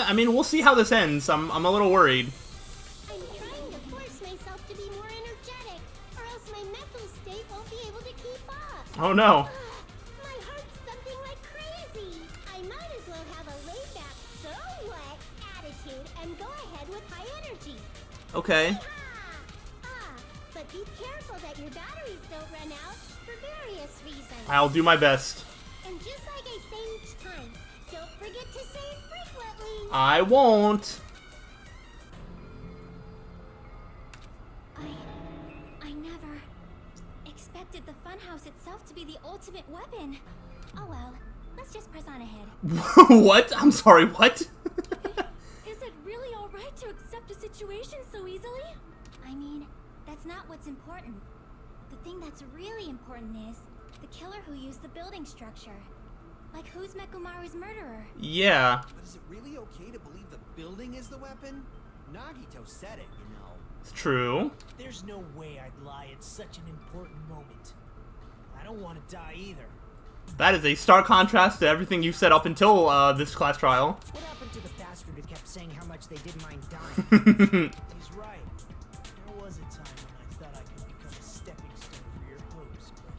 I mean, we'll see how this ends. I'm a little worried. I'm trying to force myself to be more energetic, or else my mental state won't be able to keep up. Oh no. My heart's thumping like crazy. I might as well have a laid-back, so what attitude and go ahead with high energy. Okay. But be careful that your batteries don't run out for various reasons. I'll do my best. And just like I say each time, don't forget to say it frequently. I won't. I never expected the funhouse itself to be the ultimate weapon. Oh well, let's just press on ahead. What? I'm sorry, what? Is it really alright to accept a situation so easily? I mean, that's not what's important. The thing that's really important is the killer who used the building structure. Like, who's Mekumaru's murderer? Yeah. But is it really okay to believe the building is the weapon? Nagito said it, you know. It's true. There's no way I'd lie at such an important moment. I don't want to die either. That is a stark contrast to everything you said up until this class trial. What happened to the bastard who kept saying how much they didn't mind dying? He's right. There was a time when I thought I could become a stepping stone for your hopes, but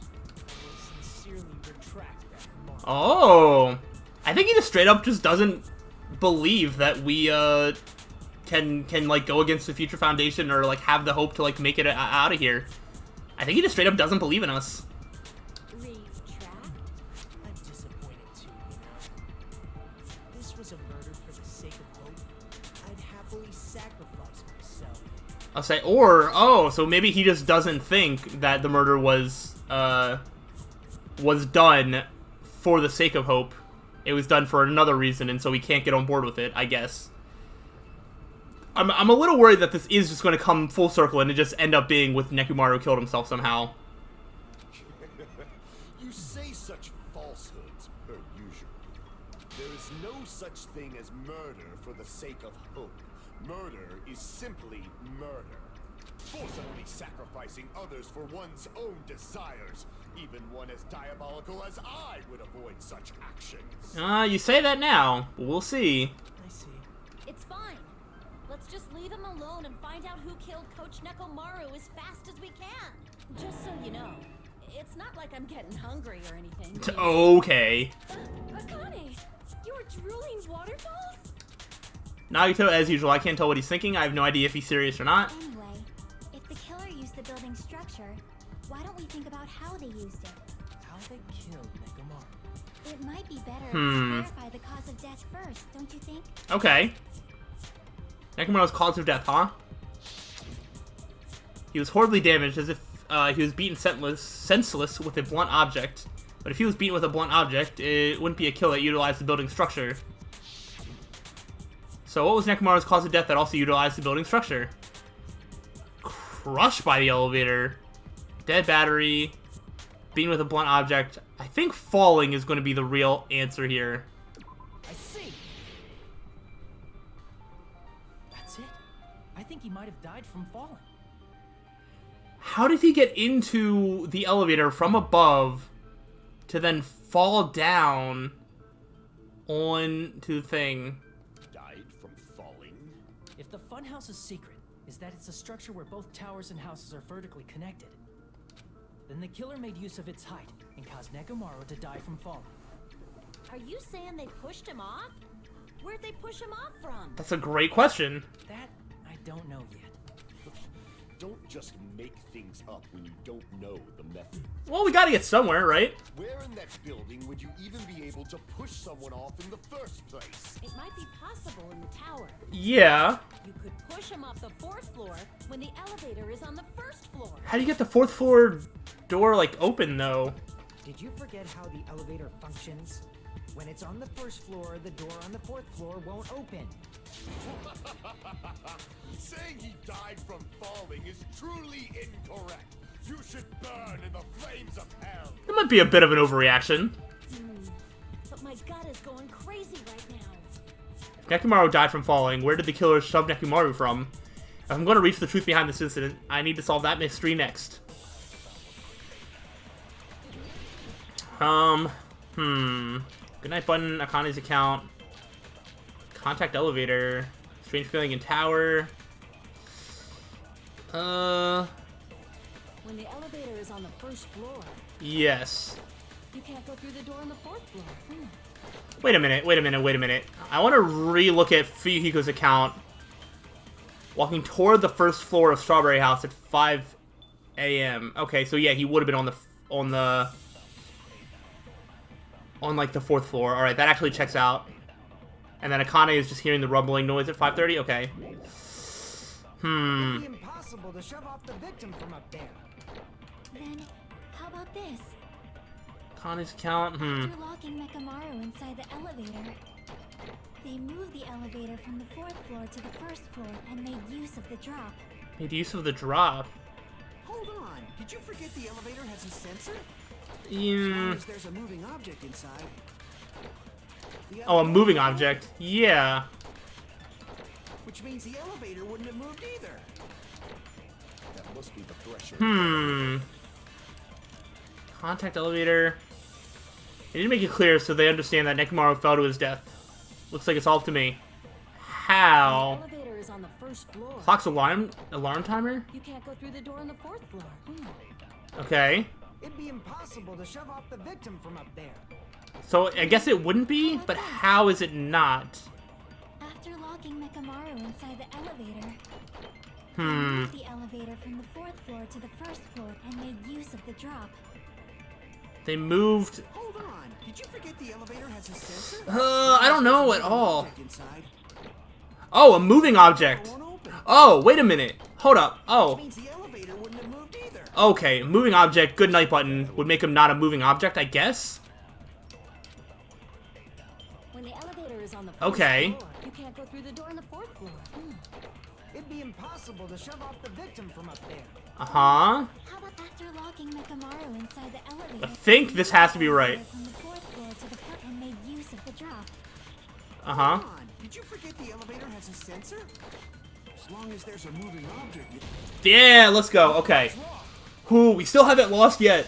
I will sincerely retract that remark. Oh. I think he just straight up just doesn't believe that we can like go against the Future Foundation or like have the hope to like make it out of here. I think he just straight up doesn't believe in us. I'm disappointed too, you know. If this was a murder for the sake of hope, I'd happily sacrifice myself. I'll say, or, oh, so maybe he just doesn't think that the murder was done for the sake of hope. It was done for another reason, and so he can't get on board with it, I guess. I'm a little worried that this is just going to come full circle and it just end up being with Nekomaru killed himself somehow. You say such falsehoods, per usual. There is no such thing as murder for the sake of hope. Murder is simply murder. Forcibly sacrificing others for one's own desires. Even one as diabolical as I would avoid such actions. You say that now. We'll see. I see. It's fine. Let's just leave him alone and find out who killed Coach Nekomaru as fast as we can. Just so you know, it's not like I'm getting hungry or anything. Okay. Akane, you were drooling waterfalls? Nagito, as usual, I can't tell what he's thinking. I have no idea if he's serious or not. Anyway, if the killer used the building structure, why don't we think about how they used it? How they killed Nekomaru. It might be better if we clarify the cause of death first, don't you think? Okay. Nekomaru's cause of death, huh? He was horribly damaged, as if he was beaten senseless with a blunt object. But if he was beaten with a blunt object, it wouldn't be a kill that utilized the building structure. So what was Nekomaru's cause of death that also utilized the building structure? Crushed by the elevator. Dead battery. Beaten with a blunt object. I think falling is going to be the real answer here. I see. That's it. I think he might have died from falling. How did he get into the elevator from above to then fall down onto the thing? Died from falling? If the funhouse's secret is that it's a structure where both towers and houses are vertically connected, then the killer made use of its height and caused Nekomaru to die from falling. Are you saying they pushed him off? Where'd they push him off from? That's a great question. That I don't know yet. Don't just make things up when you don't know the method. Well, we gotta get somewhere, right? Where in that building would you even be able to push someone off in the first place? It might be possible in the tower. Yeah. You could push him off the 4th floor when the elevator is on the 1st floor. How do you get the 4th floor door, like, open, though? Did you forget how the elevator functions? When it's on the 1st floor, the door on the 4th floor won't open. Saying he died from falling is truly incorrect. You should burn in the flames of hell. It might be a bit of an overreaction. But my gut is going crazy right now. If Nekomaru died from falling, where did the killer shove Nekomaru from? If I'm going to reach the truth behind this incident, I need to solve that mystery next. Goodnight button, Akane's account. Contact elevator. Strange feeling in tower. When the elevator is on the first floor, Yes. you can't go through the door on the fourth floor. Wait a minute. I want to re-look at Fuyuhiko's account. Walking toward the first floor of Strawberry House at 5 a.m. Okay, so yeah, he would have been on like the fourth floor. All right, that actually checks out. And then Akane is just hearing the rumbling noise at 5:30. Okay. It'd be impossible to shove off the victim from up there. Then, how about this? Akane's account. After locking Mekamaru inside the elevator, they moved the elevator from the fourth floor to the first floor and made use of the drop. Made use of the drop. Hold on. Did you forget the elevator has a sensor? As long Mm. as there's a moving object inside. The Oh, a elevator moving won't object. move, Yeah. which means the elevator wouldn't have moved either. That must be the threshold. Contact elevator. They didn't make it clear so they understand that Nekomaru fell to his death. Looks like it's all up to me. The How? elevator is on the first floor. Clock's alarm timer? You can't go through the door on the fourth floor. Okay. It'd be impossible to shove off the victim from up there. So I guess it wouldn't be, but how is it not? After locking Mekamaru inside the elevator, they Hmm. moved the elevator from the fourth floor to the first floor and made use of the drop. They moved. Hold on. Did you forget the elevator has a sensor? I don't know at all. Object inside. Oh, a moving object. It won't open. Oh, wait a minute. Hold up. Oh. Which means the elevator wouldn't have moved either. Okay, moving object, good night button would make him not a moving object, I guess? When the elevator is on the first Okay. floor, you can't go through the door on the fourth floor. It'd be impossible to shove off the victim from up there. Uh-huh. How about after locking Mekamaru inside the elevator? I think this has to be right. From the fourth floor to the front and made use of the drop. Uh-huh. Hold on. Did you forget the elevator has a sensor? As long as there's a moving object. Yeah, let's go. Okay. Whew, we still haven't lost yet.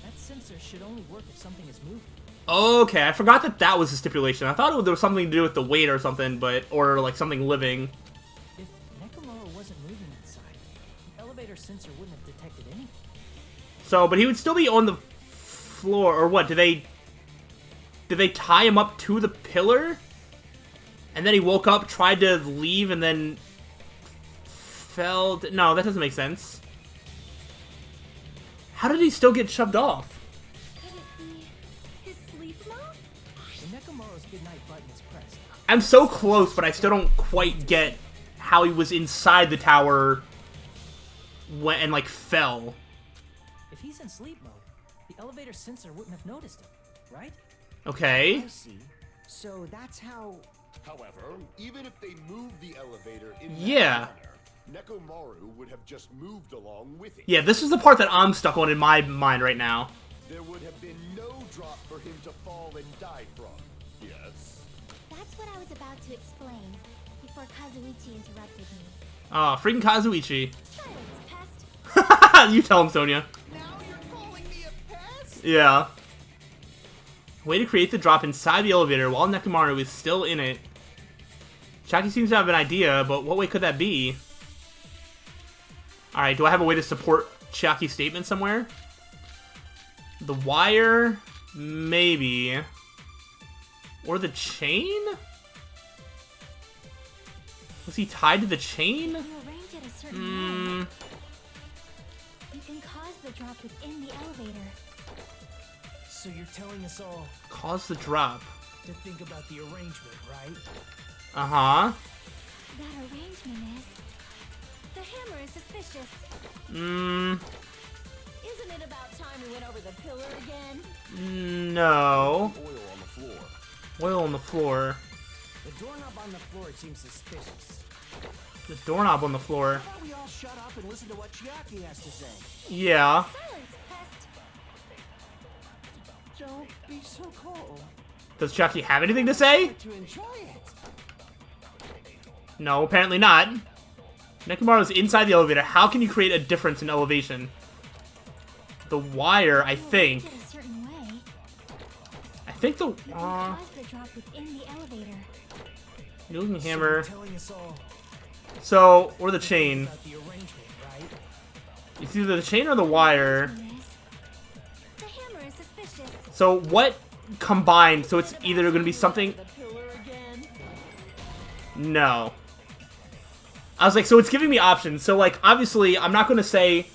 That sensor should only work if something is moving. Okay, I forgot that that was a stipulation. I thought there was something to do with the weight or something, or like something living. If Nekomaru wasn't moving inside, the elevator sensor wouldn't have detected anything. So, but he would still be on the floor, or what? Did they tie him up to the pillar? And then he woke up, tried to leave, and then fell. No, that doesn't make sense. How did he still get shoved off? Could it be his sleep mode? When Nekomaru's goodnight button is pressed, I'm so close, but I still don't quite get how he was inside the tower and like fell. if he's in sleep mode, the elevator sensor wouldn't have noticed him, right? Okay. I see. So that's how... However, even if they moved the elevator in Yeah. that manner, Nekomaru would have just moved along with it. Yeah, this is the part that I'm stuck on in my mind right now. There would have been no drop for him to fall and die from. Yes. That's what I was about to explain before Kazuichi interrupted me. Ah, freaking Kazuichi. Silence, pest! You tell him, Sonia. Now you're calling me a pest? Yeah. Way to create the drop inside the elevator while Nekomaru is still in it. Chiaki seems to have an idea, but what way could that be? Alright, do I have a way to support Chiaki's statement somewhere? The wire? Maybe. Or the chain? Was he tied to the chain? You arrange it a certain way. Hmm. You can cause the drop within the elevator. So you're telling us all Cause the drop. to think about the arrangement, right? Uh-huh. That arrangement is... The hammer is suspicious. Mm, Isn't it about time we went over the pillar again? no. Oil on the floor. Oil on the floor. The doorknob on the floor seems suspicious. The doorknob on the floor. How about we all shut up and listen to what Chiaki has to say? Yeah. Silence, pest! Don't be so cold. Does Chiaki have anything to say? To enjoy it. No, apparently not. Nekomaru's inside the elevator. How can you create a difference in elevation? The wire, I think. You arrange it a certain way. I think the caused the drop within the elevator. new looking hammer. Telling us all So, or the chain. about the arrangement, right? It's either the chain or the wire. The hammer is suspicious. So what combined? So it's either going to be something. The pillar again. No. I was like, so it's giving me options. So like, obviously, I'm not going to say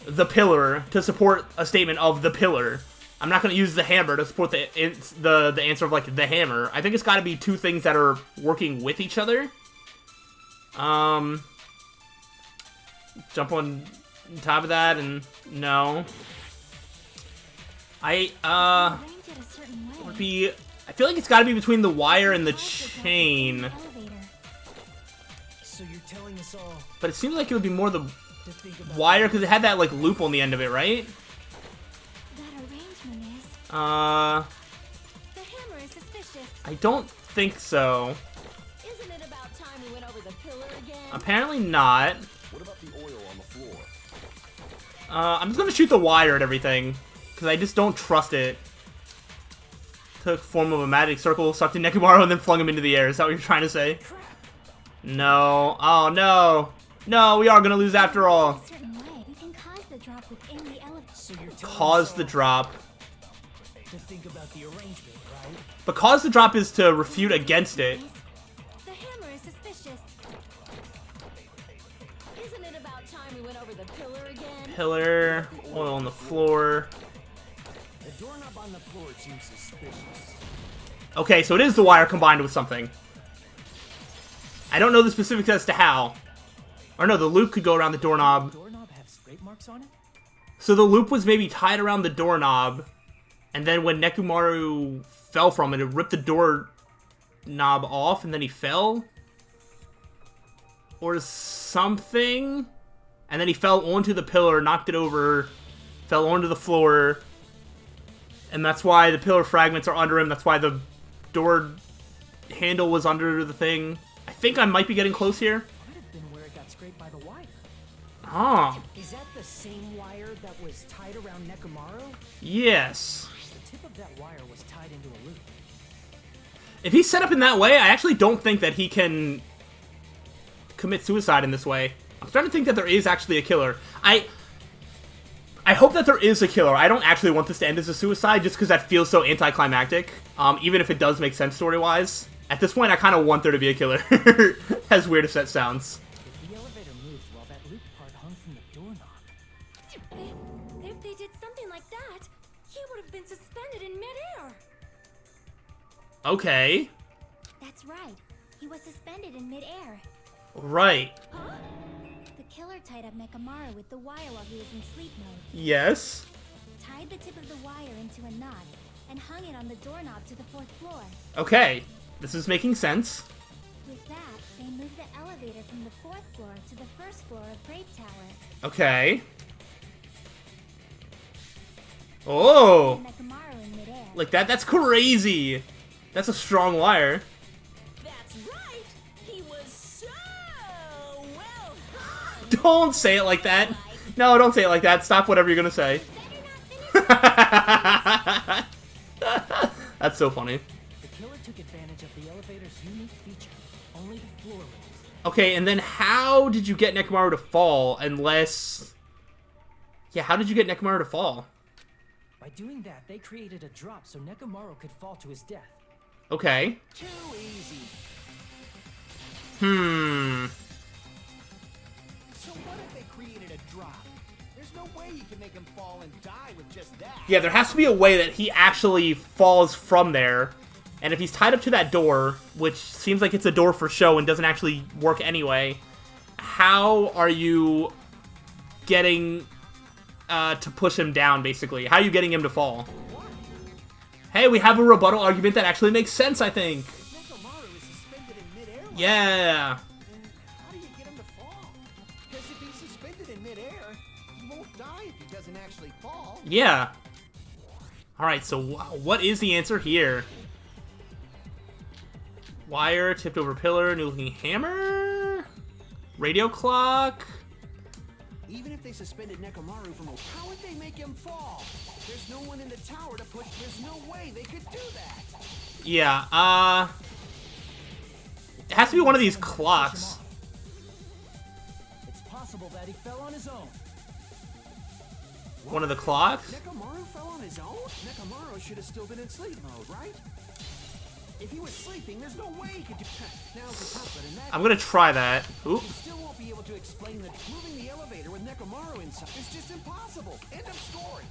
the pillar to support a statement of the pillar. I'm not going to use the hammer to support the answer of like the hammer. I think it's got to be two things that are working with each other. Jump on top of that and no. Arrange it a certain way. Would be. I feel like it's got to be between the wire and the chain, Elevator. So you're telling us all but it seems like it would be more the to think about wire because it had that like loop on the end of it, right? That arrangement is. Uh, The hammer is suspicious. I don't think so. Isn't it about time we went over the pillar again? Apparently not. What about the oil on the floor? I'm just gonna shoot the wire at everything because I just don't trust it. Took form of a magic circle, sucked in Nekomaru, and then flung him into the air. Is that what you're trying to say? No. Oh no. No, we are gonna lose after all. A certain way. You can cause the drop within the elevator. So you're telling Cause us the all drop. to think about the arrangement, right? But cause the drop is to refute against it. The hammer is suspicious. Isn't it about time we went over the pillar again? Pillar, oil on the floor. The doorknob on the floor seems suspicious. Okay, so it is the wire combined with something. I don't know the specifics as to how. Or no, the loop could go around the doorknob. Doorknob have scrape marks on it? So the loop was maybe tied around the doorknob, and then when Nekomaru fell from it, it ripped the doorknob off, and then he fell? Or something? And then he fell onto the pillar, knocked it over, fell onto the floor, and that's why the pillar fragments are under him, that's why the door handle was under the thing. I think I might be getting close here. Might have been where it got scraped by the wire. Ah, Is that the same wire that was tied around Nekomaru? yes. The tip of that wire was tied into a loop. If he's set up in that way, I actually don't think that he can commit suicide in this way. I'm starting to think that there is actually a killer. I hope that there is a killer. I don't actually want this to end as a suicide just because that feels so anticlimactic, even if it does make sense story-wise. At this point, I kind of want there to be a killer, as weird as that sounds. If the elevator moved while that loop part hung from the doorknob. If they did something like that, he would have been suspended in midair. Okay. That's right. He was suspended in midair. Right. The killer tied up Nekomaru with the wire while he was in sleep mode. Yes. Tied the tip of the wire into a knot and hung it on the doorknob to the 4th floor. Okay. This is making sense. With that, they moved the elevator from the 4th floor to the 1st floor of Grape Tower. Okay. Oh. Nekomaru in midair. Like that? That's crazy. That's a strong wire. That's right. He was so well hung. Don't say it like that. No, don't say it like that. Stop whatever you're gonna say. That's so funny. The killer took advantage of the elevator's unique feature. Only the floor raised. Okay, and then how did you get Nekomaru to fall unless... Yeah, how did you get Nekomaru to fall? By doing that, they created a drop so Nekomaru could fall to his death. Okay. Too easy. So what if they created a drop? There's no way you can make him fall and die with just that. Yeah, there has to be a way that he actually falls from there. And if he's tied up to that door, which seems like it's a door for show and doesn't actually work anyway, how are you getting to push him down, basically? How are you getting him to fall? Hey, we have a rebuttal argument that actually makes sense, I think. Nekomaru is suspended in midair. Yeah. Then how do you get him to fall? Because if he's suspended in midair, he won't die if he doesn't actually fall. Yeah. Alright, so what is the answer here? Wire, tipped over pillar, new looking hammer? Radio clock? Even if they suspended Nekomaru from a... How would they make him fall? There's no one in the tower to push... There's no way they could do that. Yeah, it has to be one of these clocks. It's possible that he fell on his own. One of the clocks? Nekomaru fell on his own? Nekomaru should have still been in sleep mode, right? If he was sleeping, there's no way he could do that. Now's the top, but in that I'm gonna try that. Oop. you still won't be able to explain that moving the elevator with Nekomaru inside is just impossible. End of story.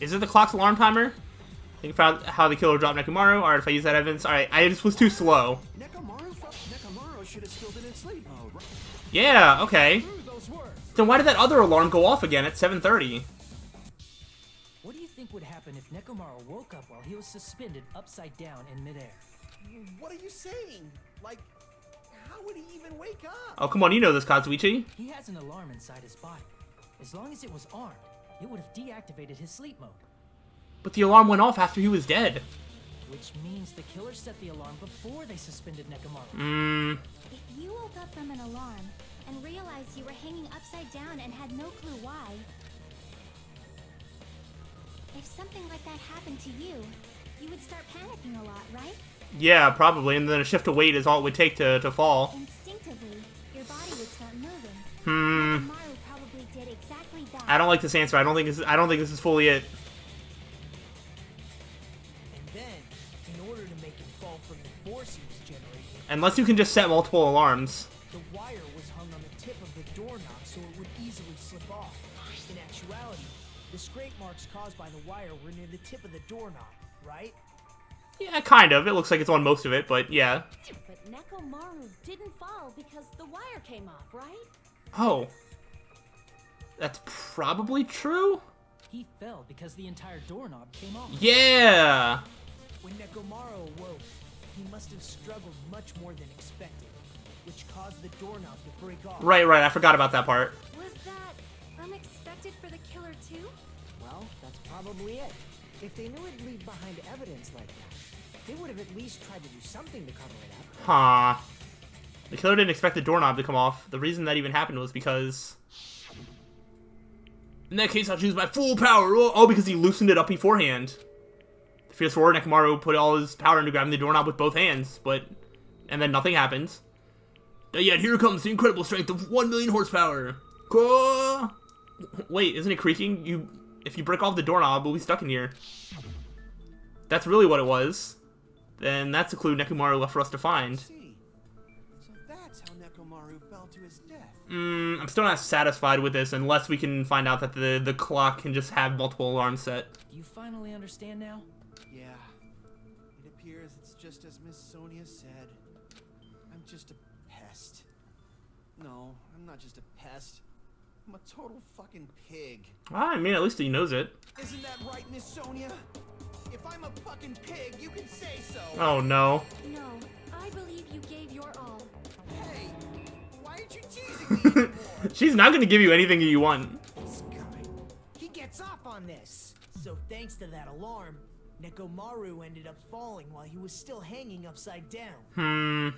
Is it the clock's alarm timer? I think found how the killer dropped Nekomaru. Alright, if I use that evidence. Alright, I just was too slow. Nekomaru should have still been in sleep mode, right? Yeah, okay. Through those words. Then why did that other alarm go off again at 7:30? What do you think would happen if Nekomaru woke up while he was suspended upside down in midair? What are you saying? Like, how would he even wake up? Oh, come on, you know this, Kazuichi. He has an alarm inside his body. As long as it was armed, it would have deactivated his sleep mode. But the alarm went off after he was dead. Which means the killer set the alarm before they suspended Nekomaru. If you woke up from an alarm and realized you were hanging upside down and had no clue why, if something like that happened to you, you would start panicking a lot, right? Yeah, probably, and then a shift of weight is all it would take to fall. Instinctively, your body would start moving. Hmm. Maru probably did exactly that. I don't like this answer. I don't think this is fully it. And then, in order to make him fall from the force he was generating, Unless you can just set multiple alarms. the wire was hung on the tip of the doorknob so it would easily slip off. In actuality, the scrape marks caused by the wire were near the tip of the doorknob, right? Yeah, kind of. It looks like it's on most of it, but yeah. But Nekomaru didn't fall because the wire came off, right? Oh. That's probably true? He fell because the entire doorknob came off. Yeah! When Nekomaru awoke, he must have struggled much more than expected, which caused the doorknob to break off. Right, I forgot about that part. Was that unexpected for the killer too? Well, that's probably it. If they knew it'd leave behind evidence like that, they would have at least tried to do something to cover it up. Huh. The killer didn't expect the doorknob to come off. The reason that even happened was because... In that case, I'll choose my full power. Oh, because he loosened it up beforehand. The Fierce Roar Nekomaru put all his power into grabbing the doorknob with both hands, but... And then nothing happens. But yet, here comes the incredible strength of 1 million horsepower. Wait, isn't it creaking? If you break off the doorknob, we'll be stuck in here. That's really what it was. Then that's a clue Nekomaru left for us to find. See. So that's how Nekomaru fell to his death. I'm still not satisfied with this unless we can find out that the clock can just have multiple alarms set. Do you finally understand now? Yeah. It appears it's just as Miss Sonia said. I'm just a pest. No, I'm not just a pest. I'm a total fucking pig. I mean, at least he knows it. Isn't that right, Miss Sonia? If I'm a fucking pig, you can say so. Oh, no. No, I believe you gave your all. Hey, why aren't you teasing me anymore? She's not going to give you anything you want. This guy, he gets off on this. So thanks to that alarm, Nekomaru ended up falling while he was still hanging upside down.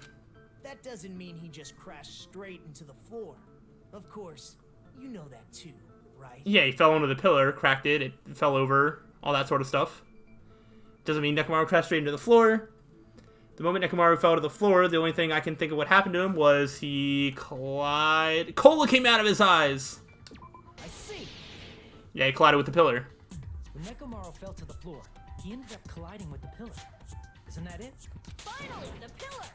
That doesn't mean he just crashed straight into the floor. Of course, you know that too, right? Yeah, he fell under the pillar, cracked it, it fell over, all that sort of stuff. Doesn't mean Nekomaru crashed straight into the floor. The moment Nekomaru fell to the floor, the only thing I can think of what happened to him was he collided... Cola came out of his eyes! I see. Yeah, he collided with the pillar. When Nekomaru fell to the floor, he ended up colliding with the pillar. Isn't that it? Finally, the pillar!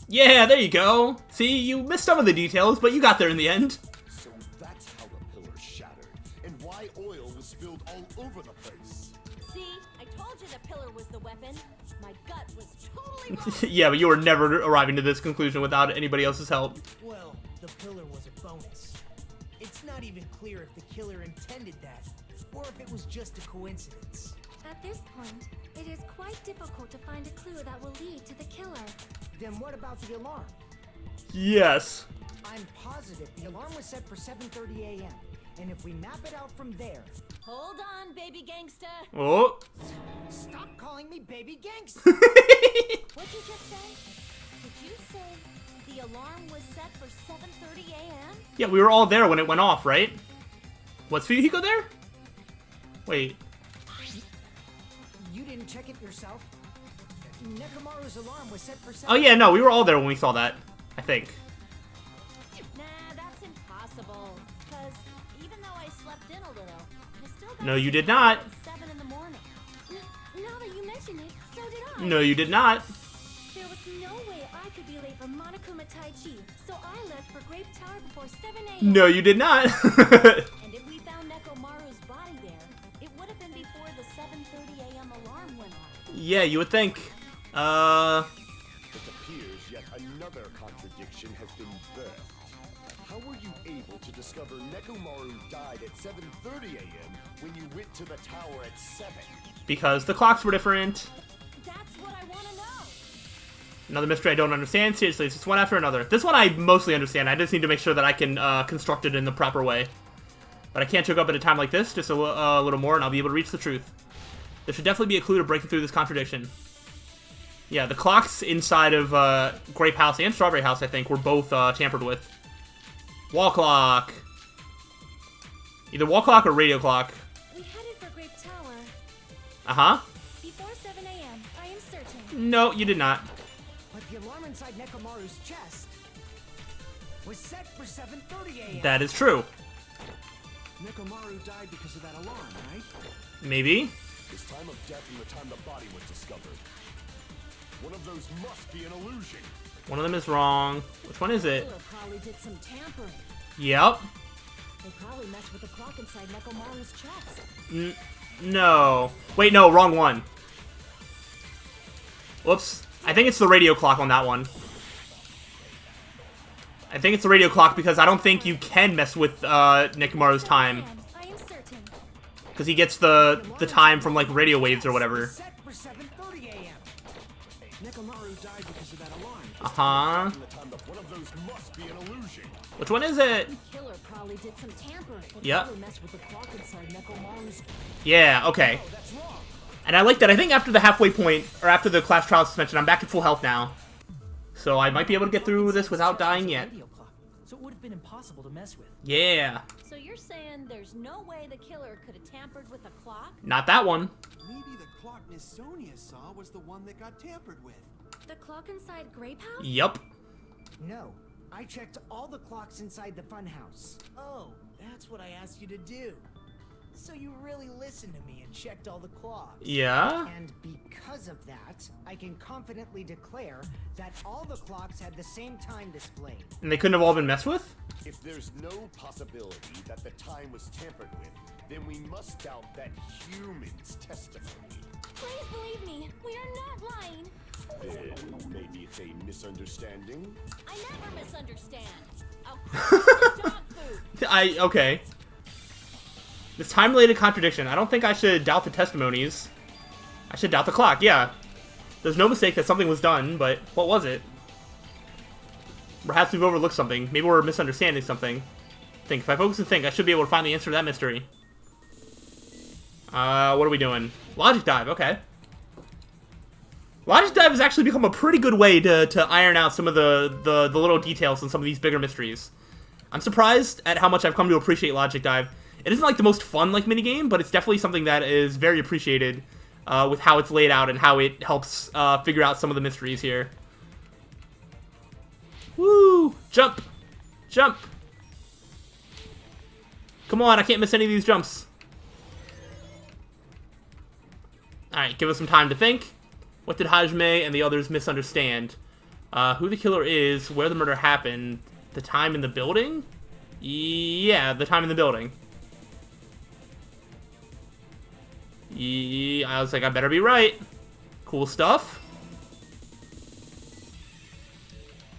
Yeah, there you go. See, you missed some of the details, but you got there in the end. So that's how the pillar shattered, and why oil was spilled all over the place. See, I told you the pillar was the weapon. My gut was totally wrong. Yeah, but you were never arriving to this conclusion without anybody else's help. Well, the pillar was a bonus. It's not even clear if the killer intended that, or if it was just a coincidence. At this point, it is quite difficult to find a clue that will lead to the killer. Then what about the alarm? Yes. I'm positive the alarm was set for 7:30 a.m. And if we map it out from there... Hold on, baby gangsta. Oh. Stop calling me baby gangster! What'd you just say? Did you say The alarm was set for 7:30 a.m.? Yeah, we were all there when it went off, right? Was Fuyuhiko there? Wait. You didn't check it yourself? Nekomaru's alarm was set for 7. Oh yeah, no, we were all there when we saw that. I think. Nah, that's impossible. Because even though I slept in a little, I still got No, you did up not. at 7 in the morning. Now that you mention it, so did I. No, you did not. There was no way I could be late for Monokuma Tai Chi, so I left for Grape Tower before 7 a.m. No, you did not. And if we found Nekomaru's body there, it would have been before the 7:30 a.m. alarm went off. Yeah, you would think. It appears yet another contradiction has been birthed. How were you able to discover Nekomaru died at 7:30 a.m. when you went to the tower at 7? Because the clocks were different. That's what I want to know. Another mystery I don't understand. Seriously, it's just one after another. This one I mostly understand. I just need to make sure that I can construct it in the proper way. But I can't choke up at a time like this. Just a little more and I'll be able to reach the truth. There should definitely be a clue to breaking through this contradiction. Yeah, the clocks inside of Grape House and Strawberry House, I think, were both tampered with. Wall clock. Either wall clock or radio clock. We headed for Grape Tower Uh-huh. before 7 a.m. I am certain. No, you did not. But the alarm inside Nekomaru's chest was set for 7:30 a.m. That is true. Nekomaru died because of that alarm, right? Maybe. This time of death and the time the body was discovered. One of those must be an illusion. One of them is wrong. Which one is it? Killer probably did some tampering. Yep. They probably messed with the clock inside Nekomaru's chest. No. Wait, no, wrong one. Whoops. I think it's the radio clock on that one. I think it's the radio clock because I don't think you can mess with Nekomaru's time. I am certain. Because he gets the time from, like, radio waves or whatever. Set for 7:30 a.m. Nekomaru died because of that alarm. Uh-huh. And the time that one of those must be an illusion. Which one is it? Killer probably did some tampering. They Yep. probably messed with the clock inside Nekomaru's. Yeah, okay. Oh, that's wrong. And I like that. I think after the halfway point, or after the class trial suspension, I'm back at full health now. So I might be able to get through this without dying yet. Radio clock, so it would have been impossible to mess with. Yeah. So you're saying there's no way the killer could have tampered with the clock? Not that one. Maybe the clock Miss Sonia saw was the one that got tampered with. The clock inside Grape House? Yup. No, I checked all the clocks inside the funhouse. Oh, that's what I asked you to do. So you really listened to me and checked all the clocks. Yeah. And because of that, I can confidently declare that all the clocks had the same time displayed. And they couldn't have all been messed with? If there's no possibility that the time was tampered with, then we must doubt that human's testimony. Please believe me, we are not lying. Then maybe it's a misunderstanding? I never misunderstand. I'll crush dog food. Okay. This time-related contradiction. I don't think I should doubt the testimonies. I should doubt the clock, yeah. There's no mistake that something was done, but what was it? Perhaps we've overlooked something. Maybe we're misunderstanding something. Think. If I focus and think, I should be able to find the answer to that mystery. What are we doing? Logic dive, okay. Logic dive has actually become a pretty good way to iron out some of the little details in some of these bigger mysteries. I'm surprised at how much I've come to appreciate Logic Dive. It isn't like the most fun like minigame, but it's definitely something that is very appreciated with how it's laid out and how it helps figure out some of the mysteries here. Woo! Jump! Jump! Come on, I can't miss any of these jumps. Alright, give us some time to think. What did Hajime and the others misunderstand? Who the killer is, where the murder happened, the time in the building? Yeah, the time in the building. Yeah, I was like, I better be right. Cool stuff.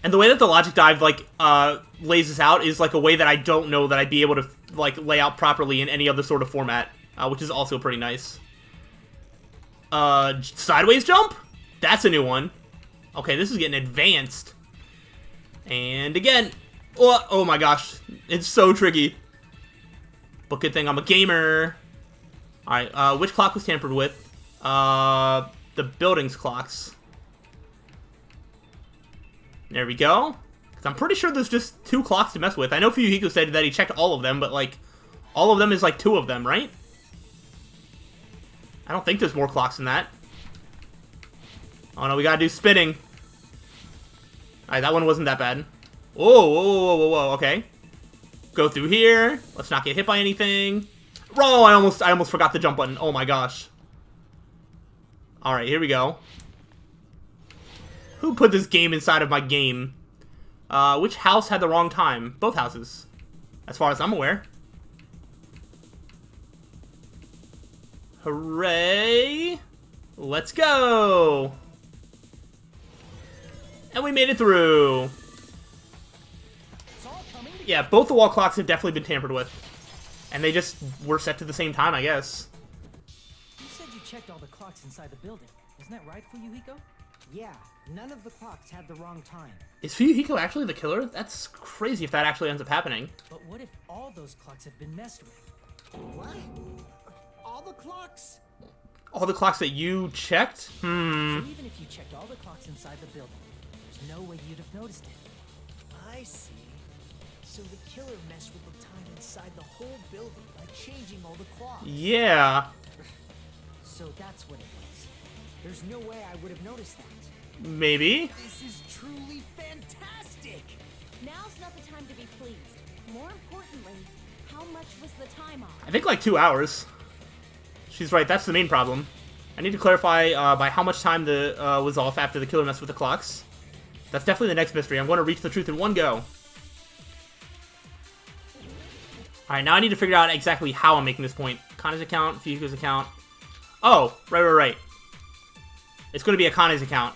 And the way that the Logic Dive, like, lays this out is, like, a way that I don't know that I'd be able to, like, lay out properly in any other sort of format, which is also pretty nice. Sideways jump? That's a new one. Okay, this is getting advanced. And again. Oh my gosh. It's so tricky. But good thing I'm a gamer. Alright, which clock was tampered with? The building's clocks. There we go. I'm pretty sure there's just 2 clocks to mess with. I know Fuyuhiko said that he checked all of them, but, like, all of them is, like, 2 of them, right? I don't think there's more clocks than that. Oh, no, we gotta do spinning. Alright, that one wasn't that bad. Whoa, whoa, whoa, whoa, whoa, okay. Go through here. Let's not get hit by anything. Oh, I almost forgot the jump button. Oh, my gosh. Alright, here we go. Who put this game inside of my game? Which house had the wrong time? Both houses. As far as I'm aware. Hooray! Let's go! And we made it through. Yeah, both the wall clocks have definitely been tampered with. And they just were set to the same time, I guess. You said you checked all the clocks inside the building. Isn't that right, Fuyuhiko? Yeah, none of the clocks had the wrong time. Is Fuyuhiko actually the killer? That's crazy if that actually ends up happening. But what if all those clocks have been messed with? What? All the clocks? All the clocks that you checked? So even if you checked all the clocks inside the building, there's no way you'd have noticed it. I see. So the killer messed with the time inside the whole building by changing all the clocks. Yeah. So that's what it was. There's no way I would have noticed that. Maybe. This is truly fantastic! Now's not the time to be pleased. More importantly, how much was the time off? I think like 2 hours. She's right, that's the main problem. I need to clarify by how much time the was off after the killer messed with the clocks. That's definitely the next mystery. I'm going to reach the truth in one go. Alright, now I need to figure out exactly how I'm making this point. Kane's account, Fuyuhiko's account. Oh, right. It's going to be Akane's account.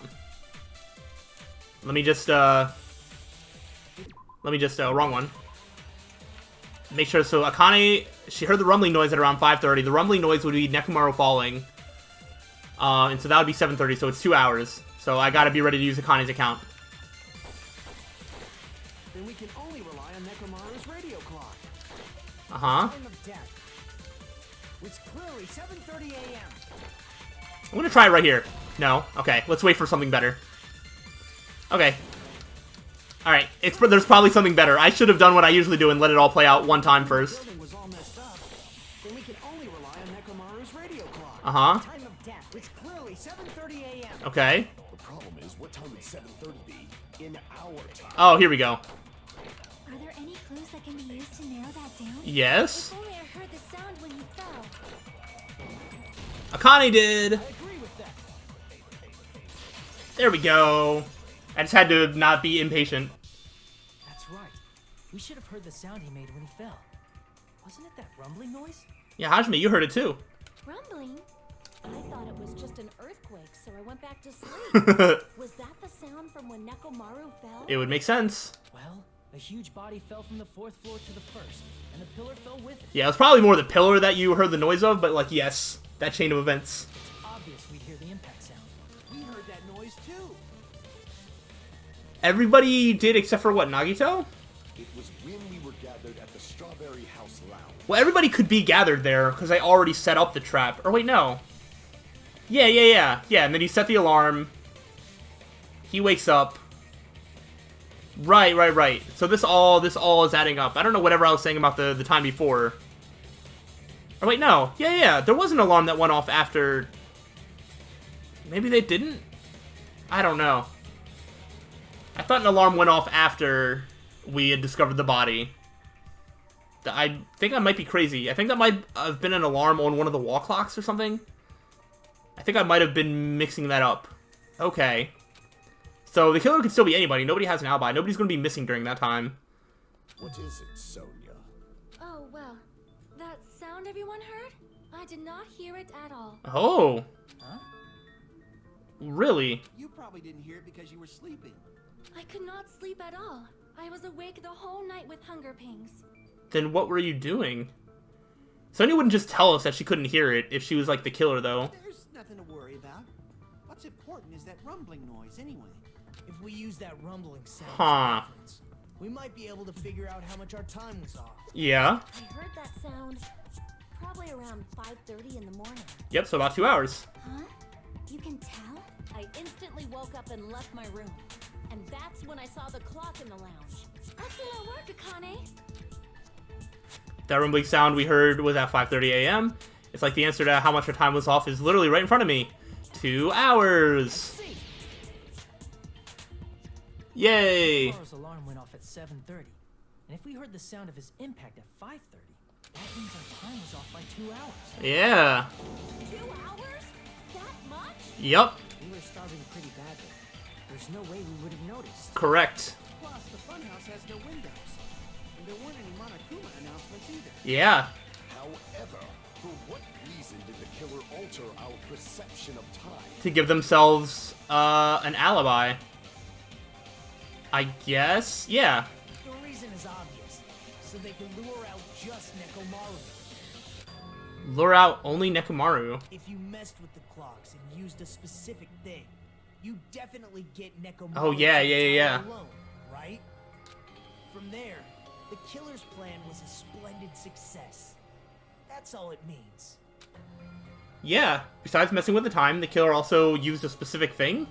Let me just, wrong one. Make sure, so Akane, she heard the rumbling noise at around 5:30. The rumbling noise would be Nekomaru falling. And so that would be 7:30, so it's 2 hours. So I gotta be ready to use Akane's account. Then we can only rely on Nekomaru's radio clock. Uh-huh. Time of death. It's clearly 7:30 a.m. I'm gonna try it right here. No? Okay, let's wait for something better. Okay. Alright, there's probably something better. I should have done what I usually do and let it all play out one time first. The building was all messed up. Then we can only rely on Nekomaru's radio clock. Uh-huh. Time of death. It's clearly 7:30 a.m. Okay. The problem is, what time would 7:30 be in our time? Oh, here we go. Are there any clues that can be used to narrow that down? Yes. If only I heard the sound when you fell. Akane did. I agree with that. There we go. I just had to not be impatient. That's right. We should have heard the sound he made when he fell. Wasn't it that rumbling noise? Yeah, Hajime, you heard it too. Rumbling? I thought it was just an earthquake, so I went back to sleep. Was that the sound from when Nekomaru fell? It would make sense. Well, a huge body fell from the 4th floor to the 1st, and the pillar fell with it. Yeah, it was probably more the pillar that you heard the noise of, but like, yes, that chain of events. It's obvious we'd hear the impact sound. We heard that noise too. Everybody did except for what, Nagito? It was when we were gathered at the Strawberry House Lounge. Well, everybody could be gathered there, because I already set up the trap. Or wait, no. Yeah, and then you set the alarm. He wakes up. Right. So this all is adding up. I don't know whatever I was saying about the time before. Or wait, no. Yeah, there was an alarm that went off after... Maybe they didn't? I don't know. I thought an alarm went off after we had discovered the body. I think I might be crazy. I think that might have been an alarm on one of the wall clocks or something. I think I might have been mixing that up. Okay. So the killer could still be anybody. Nobody has an alibi. Nobody's going to be missing during that time. What is it, Sonia? Oh, well. That sound everyone heard? I did not hear it at all. Oh. Huh? Really? You probably didn't hear it because you were sleeping. I could not sleep at all. I was awake the whole night with hunger pangs. Then what were you doing? Sonya wouldn't just tell us that she couldn't hear it if she was like the killer, though. There's nothing to worry about. What's important is that rumbling noise anyway. If we use that rumbling sound Huh. as a reference, we might be able to figure out how much our time was off. Yeah. I heard that sound probably around 5:30 in the morning. Yep, so about 2 hours. Huh? You can tell? I instantly woke up and left my room. And that's when I saw the clock in the lounge. Excellent work, Akane. That rumbling sound we heard was at 5:30 a.m. It's like the answer to how much our time was off is literally right in front of me. 2 hours. Yay! Tomorrow's alarm went off at 7:30, and if we heard the sound of his impact at 5:30, that means our time was off by 2 hours. Yeah. 2 hours? That much? Yup. We were starving pretty badly. There's no way we would have noticed. Correct. Plus, the funhouse has no windows. And there weren't any Monokuma announcements either. Yeah. However, for what reason did the killer alter our perception of time? To give themselves an alibi. I guess. Yeah. The reason is obvious. So they can lure out just Nekomaru. Lure out only Nekomaru. If you messed with the clocks and used a specific thing, you definitely get Nekomaru. Oh, yeah, yeah. alone, right? From there, the killer's plan was a splendid success. That's all it means. Yeah. Besides messing with the time, the killer also used a specific thing.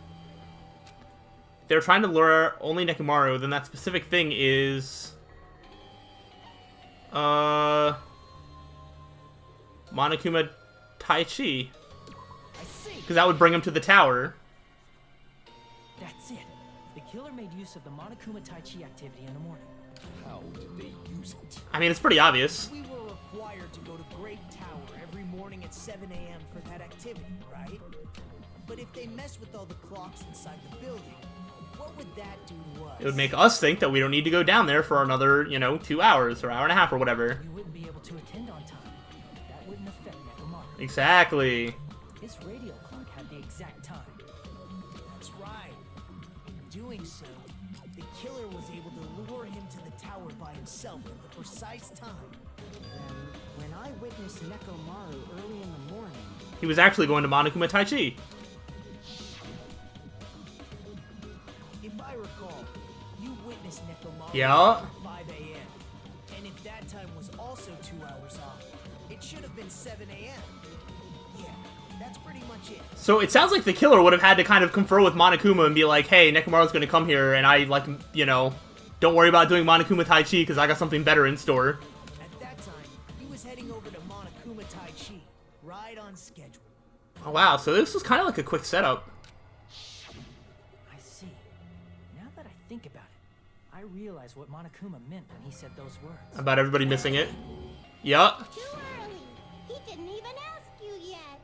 If they're trying to lure only Nekomaru, then that specific thing is Monokuma Tai Chi. I see. Because that would bring him to the tower. That's it. The killer made use of the Monokuma Tai Chi activity in the morning. How did they use it? I mean, it's pretty obvious. We were required to go to Great Tower every morning at 7 a.m. for that activity, right? But if they mess with all the clocks inside the building, what would that do to us? It would make us think that we don't need to go down there for another, 2 hours or hour and a half or whatever. You wouldn't be able to attend on time. That wouldn't affect Nekomaru. Exactly. His radio clock had the exact time. That's right. In doing so, the killer was able to lure him to the tower by himself at the precise time. When I witnessed Nekomaru early in the morning, He was actually going to Monokuma Tai Chi. If I recall, you witnessed Nekomaru Yeah. at 5 a.m. And if that time was also 2 hours off, it should have been 7 a.m. Yeah, that's pretty much it. So it sounds like the killer would have had to kind of confer with Monokuma and be like, hey, Nekomaru's going to come here, and I, don't worry about doing Monokuma Tai Chi because I got something better in store. At that time, he was heading over to Monokuma Tai Chi, right on schedule. Oh, wow. So this was kind of like a quick setup. I see. Now that I think about it, I realize what Monokuma meant when he said those words. About everybody missing it. Yup. Too early. He didn't even ask you yet.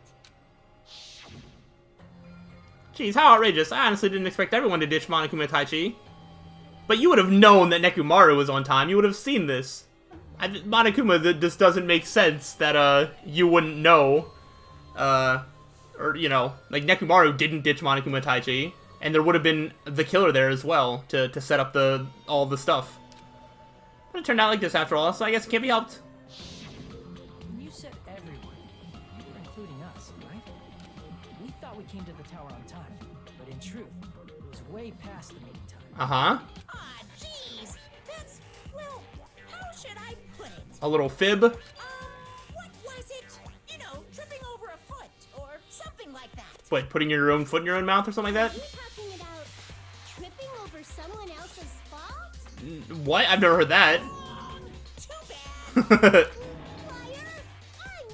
Jeez, how outrageous. I honestly didn't expect everyone to ditch Monokuma Tai Chi. But you would have known that Nekomaru was on time. You would have seen this. Monokuma, this doesn't make sense that, you wouldn't know. Nekomaru didn't ditch Monokuma Tai Chi. And there would have been the killer there as well to set up all the stuff. But it turned out like this after all, so I guess it can't be helped. When you said everyone, you were including us, right? We thought we came to the tower on time, but in truth, it was way past the meeting time. Uh-huh. Ah, jeez. That's, well, how should I put it? A little fib. What was it? You know, tripping over a foot or something like that. What, putting your own foot in your own mouth or something like Are you talking about tripping over someone else's fault? that? What? I've never heard that. Too bad. Liar! I'm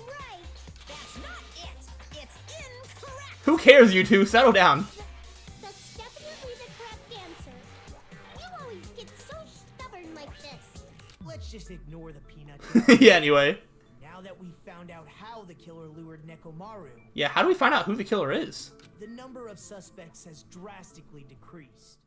right. That's not it. It's incorrect. Who cares, you two? Settle down. That's definitely the correct answer. You always get so stubborn like this. Let's just ignore the peanut. Yeah, anyway. Now that we've found out how the killer lured Nekomaru, Yeah, how do we find out who the killer is? the number of suspects has drastically decreased.